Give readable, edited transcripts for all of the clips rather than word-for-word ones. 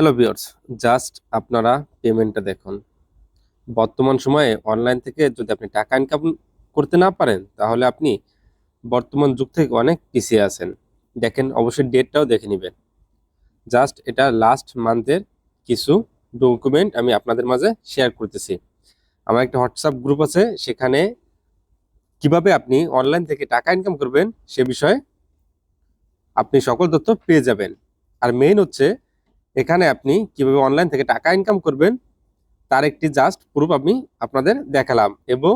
Hello viewers, just আপনারা পেমেন্টটা দেখুন। বর্তমান সময়ে অনলাইন থেকে যদি আপনি টাকা ইনকাম করতে না পারেন, তাহলে আপনি বর্তমান যুগ থেকে অনেক পিছিয়ে আছেন। দেখেন, অবশ্যই ডেটটাও দেখে নিবেন। জাস্ট এটা লাস্ট মান্থের কিছু ডকুমেন্ট আমি আপনাদের মাঝে শেয়ার করতেছি। আমার একটা হোয়াটসঅ্যাপ গ্রুপ আছে, সেখানে কিভাবে আপনি অনলাইন থেকে টাকা ইনকাম করবেন সে বিষয়ে আপনি সকল তথ্য পেয়ে যাবেন। আর মেইন হচ্ছে, এখানে আপনি কিভাবে অনলাইন থেকে টাকা ইনকাম করবেন তার একটি জাস্ট প্রুফ আমি আপনাদের দেখালাম, এবং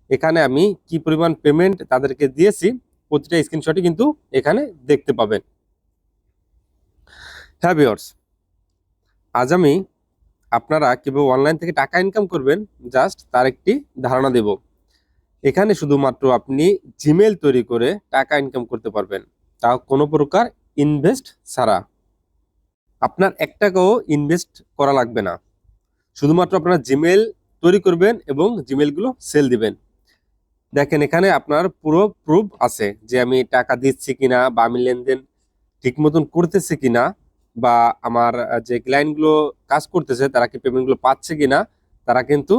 এখানে আমি কি পরিমাণ পেমেন্ট তাদেরকে দিয়েছি প্রতিটা স্ক্রিনশটই কিন্তু এখানে দেখতে পাবেন। হ্যাঁ ভিউয়ার্স, আজ আমি আপনারা কিভাবে অনলাইন থেকে টাকা ইনকাম করবেন জাস্ট তার একটি ধারণা দেব। এখানে শুধুমাত্র আপনি জিমেল তৈরি করে টাকা ইনকাম করতে পারবেন, তাও কোনো প্রকার ইনভেস্ট ছাড়া। আপনার 1 টাকাও ইনভেস্ট করা লাগবে না, শুধুমাত্র আপনারা জিমেল তৈরি করবেন এবং জিমেলগুলো সেল দিবেন। দেখেন, এখানে আপনার পুরো প্রুফ আছে যে আমি টাকা দিচ্ছি কিনা, বা আমি লেনদেন ঠিক মতন করতেছি কিনা, বা আমার যে ক্লায়েন্টগুলো কাজ করতেছে তারা কি পেমেন্টগুলো পাচ্ছে কিনা। তারা কিন্তু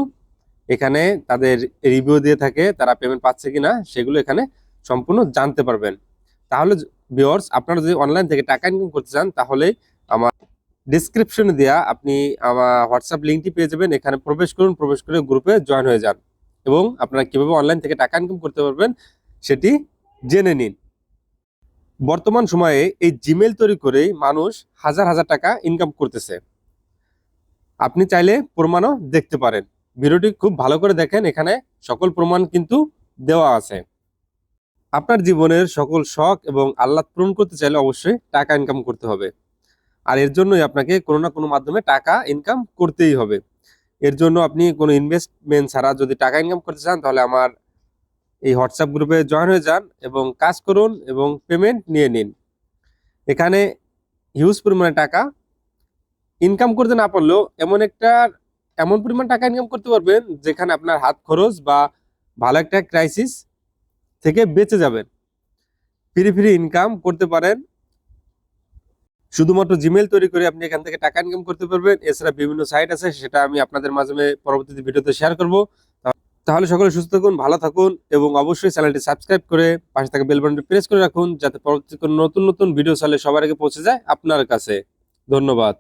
এখানে তাদের রিভিউ দিয়ে থাকে, তারা পেমেন্ট পাচ্ছে কিনা সেগুলো এখানে সম্পূর্ণ জানতে পারবেন। তাহলে ভিউয়ার্স, আপনারা যদি অনলাইন থেকে টাকা ইনকাম করতে চান, তাহলে আমার ডিসক্রিপশনে দেওয়া আপনি আমার হোয়াটসঅ্যাপ লিঙ্কটি পেয়ে যাবেন। এখানে প্রবেশ করুন, প্রবেশ করে গ্রুপে জয়েন হয়ে যান এবং আপনারা কিভাবে অনলাইন থেকে টাকা ইনকাম করতে পারবেন সেটি জেনে নিন। বর্তমান সময়ে এই জিমেল তৈরি করেই মানুষ হাজার হাজার টাকা ইনকাম করতেছে। আপনি চাইলে প্রমাণও দেখতে পারেন। ভিডিওটি খুব ভালো করে দেখেন, এখানে সকল প্রমাণ কিন্তু দেওয়া আছে। আপনার জীবনের সকল শখ এবং আহ্লাদ পূরণ করতে চাইলে অবশ্যই টাকা ইনকাম করতে হবে। আর এর জন্যই আপনাকে কোনো না কোনো মাধ্যমে টাকা ইনকাম করতেই হবে। এর জন্য আপনি কোনো ইনভেস্টমেন্ট ছাড়া যদি টাকা ইনকাম করতে চান, তাহলে আমার এই হোয়াটসঅ্যাপ গ্রুপে জয়েন হয়ে যান এবং কাজ করুন এবং পেমেন্ট নিয়ে নিন। এখানে হিউজ পরিমাণে টাকা ইনকাম করতে না পারলেও এমন পরিমাণ টাকা ইনকাম করতে পারবেন যেখানে আপনার হাত খরচ বা ভালো একটা ক্রাইসিস থেকে বেঁচে যাবেন। ফ্রি ফ্রি ইনকাম করতে পারেন। শুধুমাত্র জিমেল তৈরি করে আপনি এখান থেকে টাকা ইনকাম করতে পারবেন। এছাড়া বিভিন্ন সাইট আছে, সেটা আমি আপনাদের মাধ্যমে পরবর্তীতে ভিডিওতে শেয়ার করব। তাহলে সকলে সুস্থ থাকুন, ভালো থাকুন, এবং অবশ্যই চ্যানেলটি সাবস্ক্রাইব করে পাশে থাকা বেল বাটনটি প্রেস করে রাখুন, যাতে পরবর্তী কোনো নতুন নতুন ভিডিও চাইলে সবার আগে পৌঁছে যায় আপনার কাছে। ধন্যবাদ।